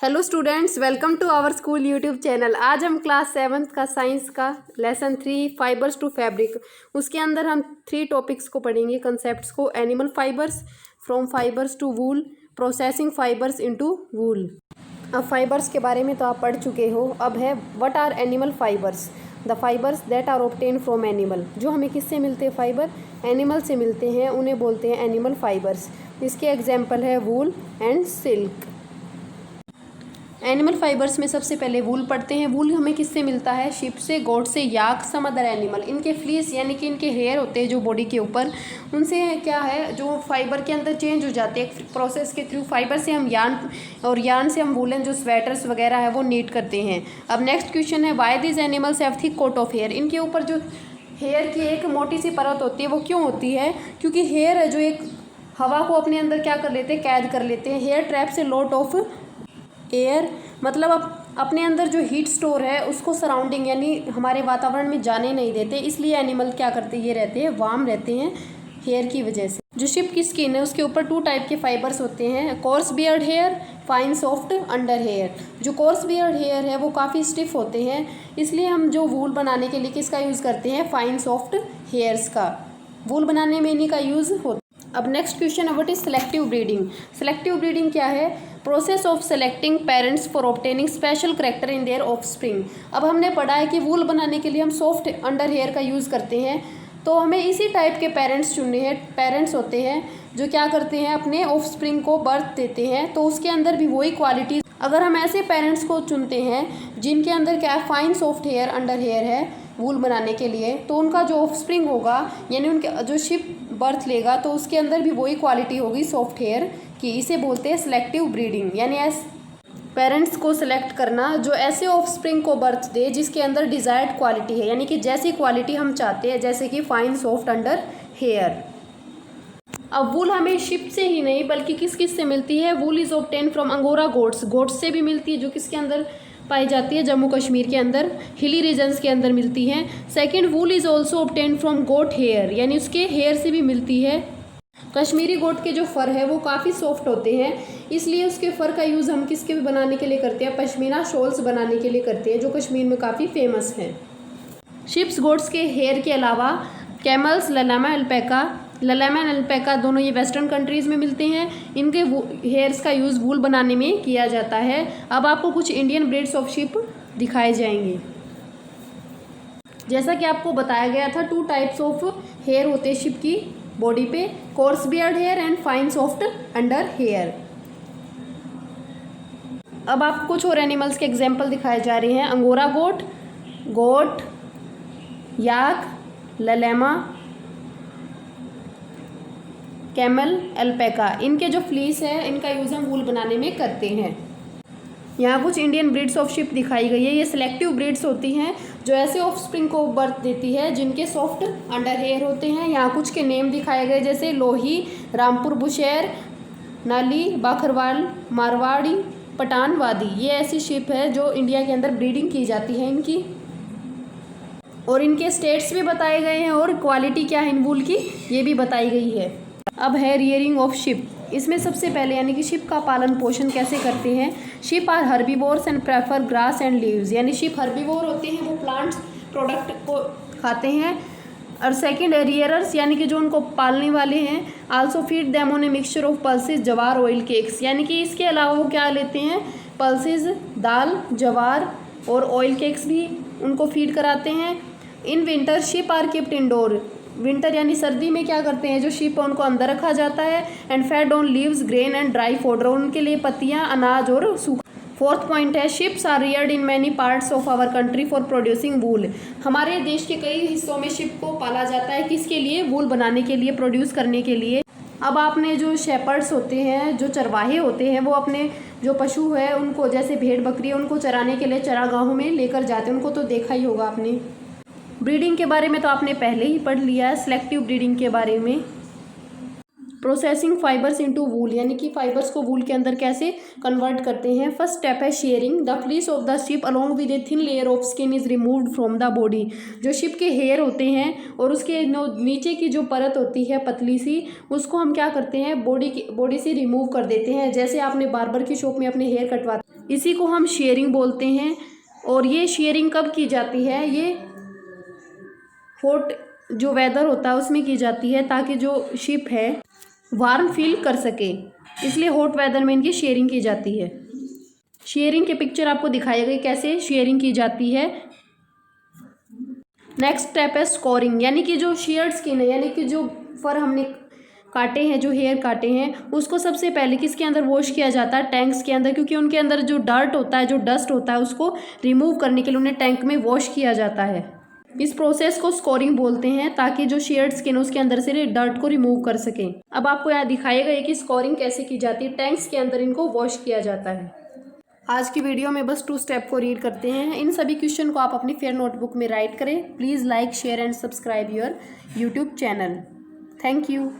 Hello students, welcome to our school YouTube channel. आज हम class 7th का science का लेसन 3 फाइबर्स टू फैब्रिक, उसके अंदर हम 3 टॉपिक्स को पढ़ेंगे, कंसेप्ट्स को। Animal fibres, from fibres to wool, processing fibres into wool. अब फाइबर्स के बारे में तो आप पढ़ चुके हो। अब है what are animal fibres, the fibres that are obtain from animal. जो हमें किससे मिलते हैं फाइबर? एनिमल से मिलते हैं, उन्हें बोलते हैं एनिमल फाइबर्स। इसके एग्जाम्पल है wool and silk. Animal fibres में सबसे पहले वूल पढ़ते हैं। वूल हमें किससे मिलता है? शिप से, गोट से, याक, सम अदर एनिमल। इनके फ्लीस यानी कि इनके हेयर होते हैं जो बॉडी के ऊपर, उनसे क्या है जो फाइबर के अंदर चेंज हो जाते हैं प्रोसेस के थ्रू। फाइबर से हम यार्न, और यार्न से हम वूलन जो स्वेटर्स वगैरह है वो नीट करते हैं। अब नेक्स्ट क्वेश्चन है why this animals have thick coat of hair. इनके ऊपर जो हेयर की एक मोटी सी परत होती है वो क्यों होती है? क्योंकि हेयर है जो एक हवा को अपने अंदर क्या कर लेते हैं, कैद कर लेते हैं। हेयर ट्रैप से लॉट ऑफ एयर, मतलब अपने अंदर जो हीट स्टोर है उसको सराउंडिंग यानी हमारे वातावरण में जाने नहीं देते। इसलिए एनिमल क्या करते हैं, ये रहते हैं वार्म रहते हैं हेयर की वजह से। जो शिप की स्किन है उसके ऊपर 2 टाइप के फाइबर्स होते हैं, coarse beard hair, fine soft under hair. जो कोर्स बियर्ड हेयर है वो काफ़ी स्टिफ होते हैं, इसलिए हम जो वूल बनाने के लिए किसका यूज़ करते हैं? फाइन सॉफ्ट हेयर्स का। वूल बनाने में इन्हीं का यूज़ होता है। अब नेक्स्ट क्वेश्चन है what is selective breeding. Selective breeding क्या है? Process of selecting parents for obtaining special character in their offspring. अब हमने पढ़ा है कि वूल बनाने के लिए हम सॉफ्ट अंडर हेयर का यूज़ करते हैं, तो हमें इसी टाइप के पेरेंट्स चुनने हैं। पेरेंट्स होते हैं जो क्या करते हैं, अपने ऑफस्प्रिंग को बर्थ देते हैं, तो उसके अंदर भी वही क्वालिटी। अगर हम ऐसे पेरेंट्स को चुनते हैं जिनके अंदर क्या है, fine soft hair under hair है वूल बनाने के लिए, तो उनका जो ऑफस्प्रिंग होगा यानी उनके जो शिप बर्थ लेगा तो उसके अंदर भी वही क्वालिटी होगी सॉफ्ट हेयर की। इसे बोलते हैं सेलेक्टिव ब्रीडिंग, यानी पेरेंट्स को सिलेक्ट करना जो ऐसे ऑफस्प्रिंग को बर्थ दे जिसके अंदर डिजायर्ड क्वालिटी है, यानी कि जैसी क्वालिटी हम चाहते हैं, जैसे कि फाइन सॉफ्ट अंडर हेयर। अब वूल हमें शिप से ही नहीं बल्कि किस किस से मिलती है? वूल is obtain from angora goats. Goats से भी मिलती है जो किसके अंदर पाई जाती है? जम्मू कश्मीर के अंदर, हिली रीजन्स के अंदर मिलती हैं। Second, wool is also obtain from goat hair, यानी उसके हेयर से भी मिलती है। कश्मीरी गोट के जो फ़र है वो काफ़ी सॉफ्ट होते हैं, इसलिए उसके फ़र का यूज़ हम किसके भी बनाने के लिए करते हैं? पश्मीना शॉल्स बनाने के लिए करते हैं, जो कश्मीर में काफ़ी फेमस हैं। शिप्स गोट्स के हेयर के अलावा कैमल्स, ललामा, अल्पैका, ललामा एंड अल्पैका दोनों ये वेस्टर्न कंट्रीज़ में मिलते हैं। इनके हेयर्स का यूज़ वूल बनाने में किया जाता है। अब आपको कुछ इंडियन ब्रीड्स ऑफ शिप दिखाए जाएंगे। जैसा कि आपको बताया गया था 2 टाइप्स ऑफ हेयर होते हैं शिप की बॉडी पे, coarse beard hair and fine soft under hair. अब आपको कुछ और एनिमल्स के एग्जाम्पल दिखाए जा रहे हैं। अंगोरा गोट, गोट, याक, ललामा, कैमल, अल्पैका। इनके जो फ्लीस है इनका यूज़ हम वूल बनाने में करते हैं। यहाँ कुछ इंडियन ब्रीड्स ऑफ शिप दिखाई गई है। ये सिलेक्टिव ब्रीड्स होती हैं जो ऐसे ऑफस्प्रिंग को बर्थ देती है जिनके सॉफ्ट अंडर हेयर होते हैं। यहाँ कुछ के नेम दिखाए गए जैसे लोही, रामपुर बुशेर, नाली, बाखरवाल, मारवाड़ी, पठानवादी। ये ऐसी शिप है जो इंडिया के अंदर ब्रीडिंग की जाती है इनकी, और इनके स्टेट्स भी बताए गए हैं और क्वालिटी क्या है इन वूल की ये भी बताई गई है। अब है रियरिंग ऑफ शिप। इसमें सबसे पहले यानी कि शिप का पालन पोषण कैसे करते हैं? Sheep are herbivores and prefer grass and leaves, यानी शिप हर्बीवोर होते हैं, वो प्लांट्स प्रोडक्ट को खाते हैं। और सेकंड है रियरर्स, यानी कि जो उनको पालने वाले हैं, also feed them on a mixture of pulses, जवार, ऑयल केक्स, यानी कि इसके अलावा वो क्या लेते हैं? पल्सेस, दाल, जवार और ऑयल केक्स भी उनको फीड कराते हैं। In winter sheep are kept indoor, winter यानी सर्दी में क्या करते हैं, जो शिप है उनको अंदर रखा जाता है। And fed on leaves, grain and dry fodder, उनके लिए पत्तियां, अनाज और सूखा। फोर्थ पॉइंट है sheeps are reared in many parts of our country for producing wool. हमारे देश के कई हिस्सों में शिप को पाला जाता है, किसके लिए? वूल बनाने के लिए, प्रोड्यूस करने के लिए। अब आपने जो शेपर्ड्स होते हैं, जो चरवाहे होते हैं, वो अपने जो पशु है उनको, जैसे भेड़ बकरी, उनको चराने के लिए चरागाहों में लेकर जाते हैं, उनको तो देखा ही होगा आपने। ब्रीडिंग के बारे में तो आपने पहले ही पढ़ लिया है, सेलेक्टिव ब्रीडिंग के बारे में। प्रोसेसिंग फाइबर्स इनटू वूल, यानी कि फाइबर्स को वूल के अंदर कैसे कन्वर्ट करते हैं। फर्स्ट स्टेप है sharing. The fleece of the ship along with a thin layer of skin is removed from the body. जो शिप के हेयर होते हैं और उसके नीचे की जो परत होती है पतली सी, उसको हम क्या करते हैं, बॉडी से रिमूव कर देते हैं। जैसे आपने बार्बर की शॉप में अपने हेयर कटवाते, इसी को हम शेयरिंग बोलते हैं। और ये शेयरिंग कब की जाती है, ये हॉट जो वेदर होता है उसमें की जाती है, ताकि जो शिप है वार्म फील कर सके, इसलिए हॉट वेदर में इनकी शेयरिंग की जाती है। शेयरिंग के पिक्चर आपको दिखाई गई कैसे शेयरिंग की जाती है। नेक्स्ट स्टेप है स्कोरिंग, यानी कि जो शेयर्ड स्किन है, यानी कि जो फर हमने काटे हैं, जो हेयर काटे हैं, उसको सबसे पहले किसके अंदर वॉश किया जाता है, टैंक्स के अंदर, क्योंकि उनके अंदर जो डर्ट होता है, जो डस्ट होता है, उसको रिमूव करने के लिए उन्हें टैंक में वॉश किया जाता है। इस प्रोसेस को स्कोरिंग बोलते हैं, ताकि जो शेयर्ड स्किन उसके अंदर से डर्ट को रिमूव कर सकें। अब आपको यहाँ दिखाएगा कि स्कोरिंग कैसे की जाती है। टैंक्स के अंदर इनको वॉश किया जाता है। आज की वीडियो में बस 2 स्टेप को रीड करते हैं। इन सभी क्वेश्चन को आप अपनी फेयर नोटबुक में राइट करें। Please like, share and subscribe your YouTube channel. Thank you.